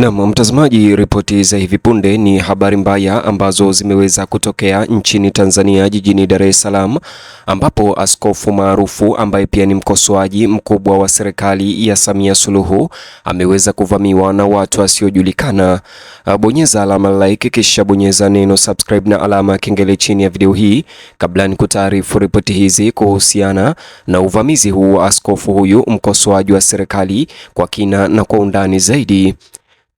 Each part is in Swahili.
Na mtazamaji, ripoti za hivi punde ni habari mbaya ambazo zimeweza kutokea nchini Tanzania jijini Dar es Salaam, ambapo askofu maarufu ambaye pia ni mkosoaji mkubwa wa serikali ya Samia Suluhu ameweza kuvamiwa na watu wasiojulikana. Bonyeza alama like kisha bonyeza neno subscribe na alama ya kengele chini ya video hii kabla ni kutaarifu ripoti hizi kuhusiana na uvamizi huu wa askofu huyu mkosoaji wa serikali kwa kina na kwa undani zaidi.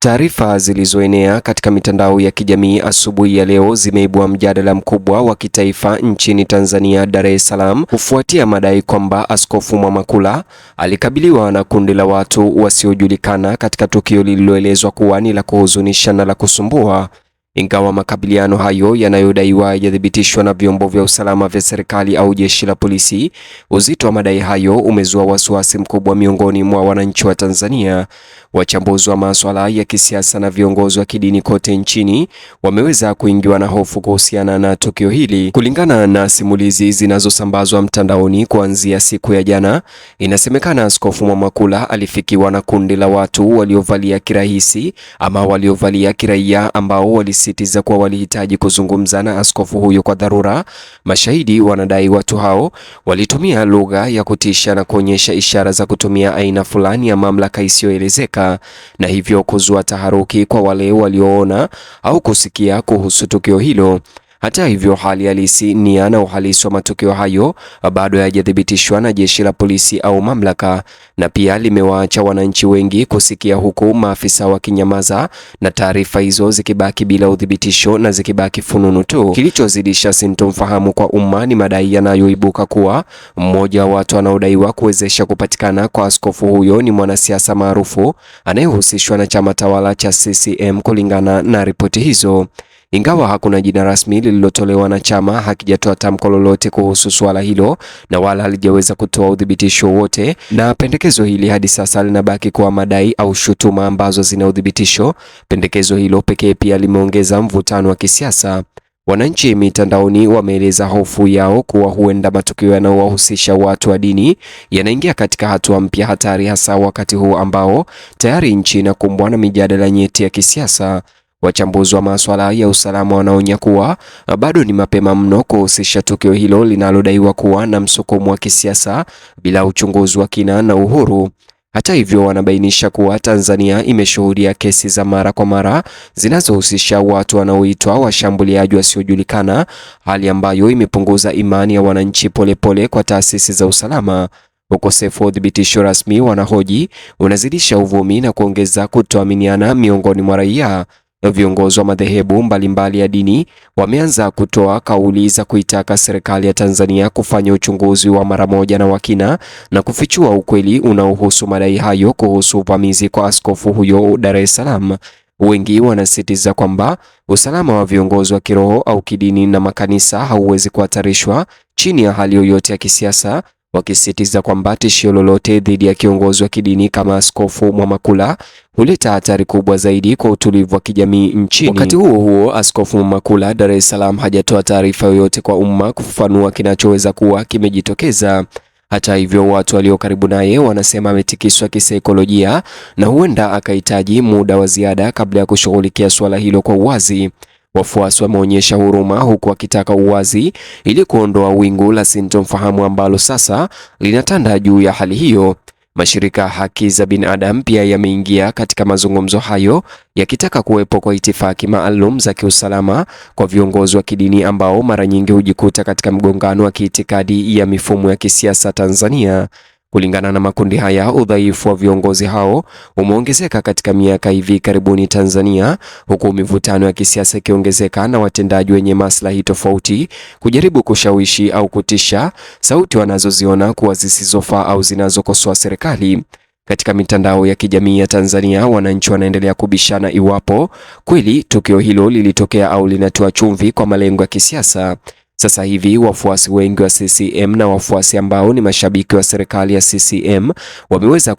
Taarifa zilizoenea katika mitandao ya kijamii asubuhi ya leo zimeibua mjadala mkubwa wa kitaifa nchini Tanzania, Dar es Salaam, kufuatia madai kwamba Askofu Mwamakula alikabiliwa na kundi la watu wasiojulikana katika tukio lililoelezwa kuwa ni la kuhuzunisha na la kusumbua. Ingawa makabiliano hayo yanayodaiwa hayajathibitishwa na vyombo vya usalama vya serikali au jeshi la polisi, uzito wa madai hayo umezua wasiwasi mkubwa miongoni mwa wananchi wa Tanzania. Wachambuzi wa masuala ya kisiasa na viongozi wa kidini kote nchini wameweza kuingiwa na hofu kuhusiana na tukio hili. Kulingana na simulizi zinazosambazwa mtandaoni kuanzia siku ya jana, inasemekana Askofu Mwamakula alifikiwa na kundi la watu waliovalia kirahisi ama waliovalia kiraia ambao walisitiza kuwa walihitaji kuzungumza na askofu huyo kwa dharura. Mashahidi wanadai watu hao walitumia lugha ya kutisha na kuonyesha ishara za kutumia aina fulani ya mamlaka isiyoelezeka, na hivyo kuzua taharuki kwa wale walioona au kusikia kuhusu tukio hilo. Hata hivyo, hali halisi, nia na uhalisi wa matukio hayo bado hayajathibitishwa na jeshi la polisi au mamlaka, na pia limewaacha wananchi wengi kusikia huku maafisa wakinyamaza na taarifa hizo zikibaki bila udhibitisho na zikibaki fununu tu. Kilichozidisha sintofahamu kwa umma ni madai yanayoibuka kuwa mmoja wa watu wanaodaiwa kuwezesha kupatikana kwa askofu huyo ni mwanasiasa maarufu anayehusishwa na chama tawala cha CCM, kulingana na ripoti hizo. Ingawa hakuna jina rasmi lililotolewa na chama hakijatoa tamko lolote kuhusu suala hilo na wala halijaweza kutoa udhibitisho wote, na pendekezo hili hadi sasa linabaki kuwa madai au shutuma ambazo zina udhibitisho. Pendekezo hilo pekee pia limeongeza mvutano wa kisiasa. Wananchi mitandaoni wameeleza hofu yao kuwa huenda matukio yanayowahusisha watu wa dini yanaingia katika hatua mpya hatari, hasa wakati huu ambao tayari nchi inakumbwa na mijadala nyeti ya kisiasa. Wachambuzi wa masuala ya usalama wanaonya kuwa bado ni mapema mno kuhusisha tukio hilo linalodaiwa kuwa na msukumo wa kisiasa bila uchunguzi wa kina na uhuru. Hata hivyo, wanabainisha kuwa Tanzania imeshuhudia kesi za mara kwa mara zinazohusisha watu wanaoitwa washambuliaji wasiojulikana, hali ambayo imepunguza imani ya wananchi polepole kwa taasisi za usalama. Ukosefu wa udhibitisho rasmi, wanahoji, unazidisha uvumi na kuongeza kutoaminiana miongoni mwa raia. Viongozi wa madhehebu mbalimbali ya dini wameanza kutoa kauli za kuitaka serikali ya Tanzania kufanya uchunguzi wa mara moja na wa kina na kufichua ukweli unaohusu madai hayo kuhusu uvamizi kwa askofu huyo Dar es Salaam. Wengi wanasisitiza kwamba usalama wa viongozi wa kiroho au kidini na makanisa hauwezi kuhatarishwa chini ya hali yoyote ya kisiasa, wakisisitiza kwamba tishio lolote dhidi ya kiongozi wa kidini kama Askofu Mwamakula huleta hatari kubwa zaidi kwa utulivu wa kijamii nchini. Wakati huo huo, Askofu Mwamakula Dar es Salaam hajatoa taarifa yoyote kwa umma kufafanua kinachoweza kuwa kimejitokeza. Hata hivyo, watu walio karibu naye wanasema ametikiswa kisaikolojia na huenda akahitaji muda wa ziada kabla ya kushughulikia suala hilo kwa uwazi. Wafuasi wameonyesha huruma huku wakitaka uwazi ili kuondoa wingu la sintofahamu ambalo sasa linatanda juu ya hali hiyo. Mashirika ya haki za binadamu pia yameingia katika mazungumzo hayo, yakitaka kuwepo kwa itifaki maalum za kiusalama kwa viongozi wa kidini ambao mara nyingi hujikuta katika mgongano wa kiitikadi ya mifumo ya kisiasa Tanzania. Kulingana na makundi haya, udhaifu wa viongozi hao umeongezeka katika miaka hivi karibuni Tanzania, huku mivutano ya kisiasa ikiongezeka na watendaji wenye maslahi tofauti kujaribu kushawishi au kutisha sauti wanazoziona kuwa zisizofaa au zinazokosoa serikali. Katika mitandao ya kijamii ya Tanzania, wananchi wanaendelea kubishana iwapo kweli tukio hilo lilitokea au linatoa chumvi kwa malengo ya kisiasa. Sasa hivi wafuasi wengi wa CCM na wafuasi ambao ni mashabiki wa serikali ya CCM wameweza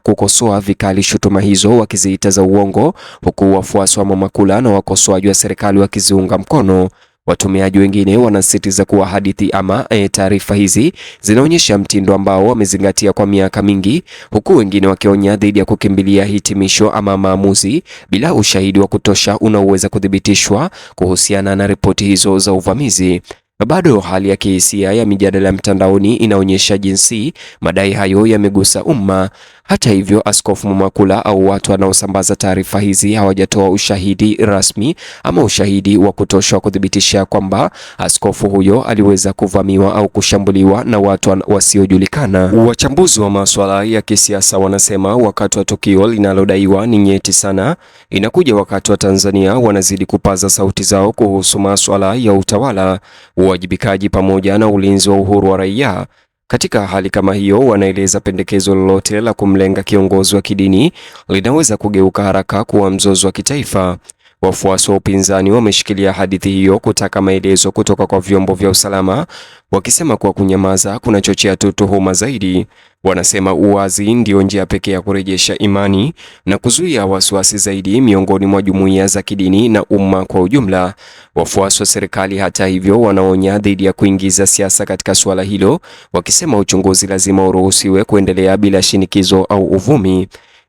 kukosoa vikali shutuma hizo, wakiziita za uongo, huku wafuasi wa Mwamakula na wakosoaji wa serikali wakiziunga mkono. Watumiaji wengine wanasisitiza kuwa hadithi ama taarifa hizi zinaonyesha mtindo ambao wamezingatia kwa miaka mingi, huku wengine wakionya dhidi ya kukimbilia hitimisho ama maamuzi bila ushahidi wa kutosha unaoweza kuthibitishwa kuhusiana na ripoti hizo za uvamizi. Bado hali ya kihisia ya mijadala mtandaoni inaonyesha jinsi madai hayo yamegusa umma. Hata hivyo, Askofu Mwamakula au watu wanaosambaza taarifa hizi hawajatoa ushahidi rasmi ama ushahidi wa kutosha wa kuthibitisha kwamba askofu huyo aliweza kuvamiwa au kushambuliwa na watu wasiojulikana. Wachambuzi wa masuala ya kisiasa wanasema wakati wa tukio linalodaiwa ni nyeti sana, inakuja wakati wa Tanzania wanazidi kupaza sauti zao kuhusu masuala ya utawala, uwajibikaji pamoja na ulinzi wa uhuru wa raia. Katika hali kama hiyo, wanaeleza pendekezo lolote la kumlenga kiongozi wa kidini linaweza kugeuka haraka kuwa mzozo wa kitaifa. Wafuasi wa upinzani wameshikilia hadithi hiyo kutaka maelezo kutoka kwa vyombo vya usalama, wakisema kuwa kunyamaza kunachochea tuhuma zaidi. Wanasema uwazi ndio njia pekee ya kurejesha imani na kuzuia wasiwasi zaidi miongoni mwa jumuiya za kidini na umma kwa ujumla. Wafuasi wa serikali, hata hivyo, wanaonya dhidi ya kuingiza siasa katika suala hilo, wakisema uchunguzi lazima uruhusiwe kuendelea bila shinikizo au uvumi.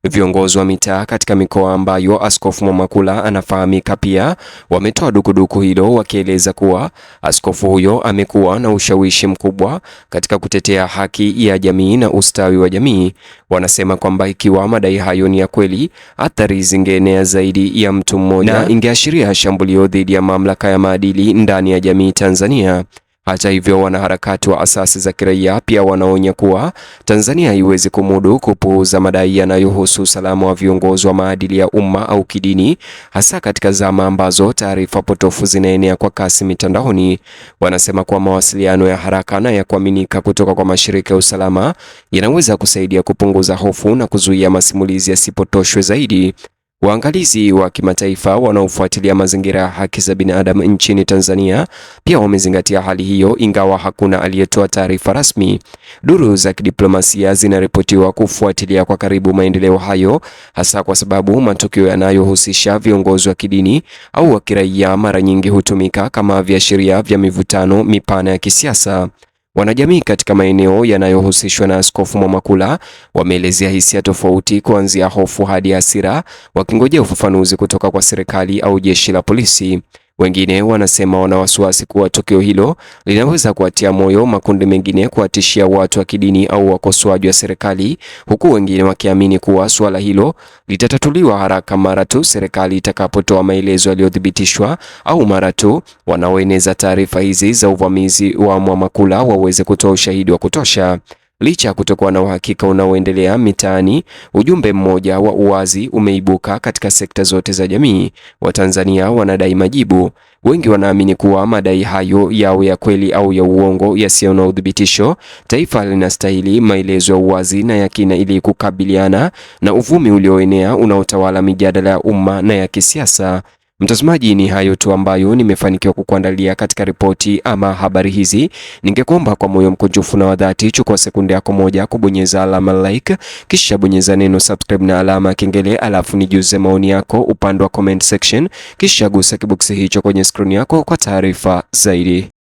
Viongozi wa mitaa katika mikoa ambayo Askofu Mwamakula anafahamika pia wametoa dukuduku hilo, wakieleza kuwa askofu huyo amekuwa na ushawishi mkubwa katika kutetea haki ya jamii na ustawi wa jamii. Wanasema kwamba ikiwa madai hayo ni ya kweli, athari zingeenea zaidi ya mtu mmoja na ingeashiria shambulio dhidi ya mamlaka ya maadili ndani ya jamii Tanzania. Hata hivyo, wanaharakati wa asasi za kiraia pia wanaonya kuwa Tanzania haiwezi kumudu kupuuza madai yanayohusu usalama wa viongozi wa maadili ya umma au kidini, hasa katika zama ambazo taarifa potofu zinaenea kwa kasi mitandaoni. Wanasema kuwa mawasiliano ya haraka na ya kuaminika kutoka kwa mashirika ya usalama yanaweza kusaidia kupunguza hofu na kuzuia masimulizi yasipotoshwe zaidi. Waangalizi wa kimataifa wanaofuatilia mazingira ya haki za binadamu nchini Tanzania pia wamezingatia hali hiyo, ingawa hakuna aliyetoa taarifa rasmi. Duru za kidiplomasia zinaripotiwa kufuatilia kwa karibu maendeleo hayo, hasa kwa sababu matukio yanayohusisha viongozi wa kidini au wa kiraia mara nyingi hutumika kama viashiria vya mivutano mipana ya kisiasa. Wanajamii katika maeneo yanayohusishwa na Askofu Mwamakula wameelezea hisia tofauti, kuanzia hofu hadi hasira, wakingojea ufafanuzi kutoka kwa serikali au jeshi la polisi. Wengine wanasema wana wasiwasi kuwa tukio hilo linaweza kuatia moyo makundi mengine kuwatishia watu wa kidini au wakosoaji wa serikali, huku wengine wakiamini kuwa suala hilo litatatuliwa haraka mara tu serikali itakapotoa maelezo yaliyothibitishwa au mara tu wanaoeneza taarifa hizi za uvamizi wa Mwamakula waweze kutoa ushahidi wa kutosha. Licha ya kutokuwa na uhakika unaoendelea mitaani, ujumbe mmoja wa uwazi umeibuka katika sekta zote za jamii. Watanzania wanadai majibu. Wengi wanaamini kuwa madai hayo yawe ya kweli au ya uongo yasiyo na udhibitisho, taifa linastahili maelezo ya uwazi na ya kina ili kukabiliana na uvumi ulioenea unaotawala mijadala ya umma na ya kisiasa. Mtazamaji, ni hayo tu ambayo nimefanikiwa kukuandalia katika ripoti ama habari hizi. Ningekuomba kwa moyo mkunjufu na wa dhati, chukua sekunde yako moja kubonyeza alama like, kisha bonyeza neno subscribe na alama ya kengele, alafu nijuze maoni yako upande wa comment section, kisha gusa kiboksi hicho kwenye screen yako kwa taarifa zaidi.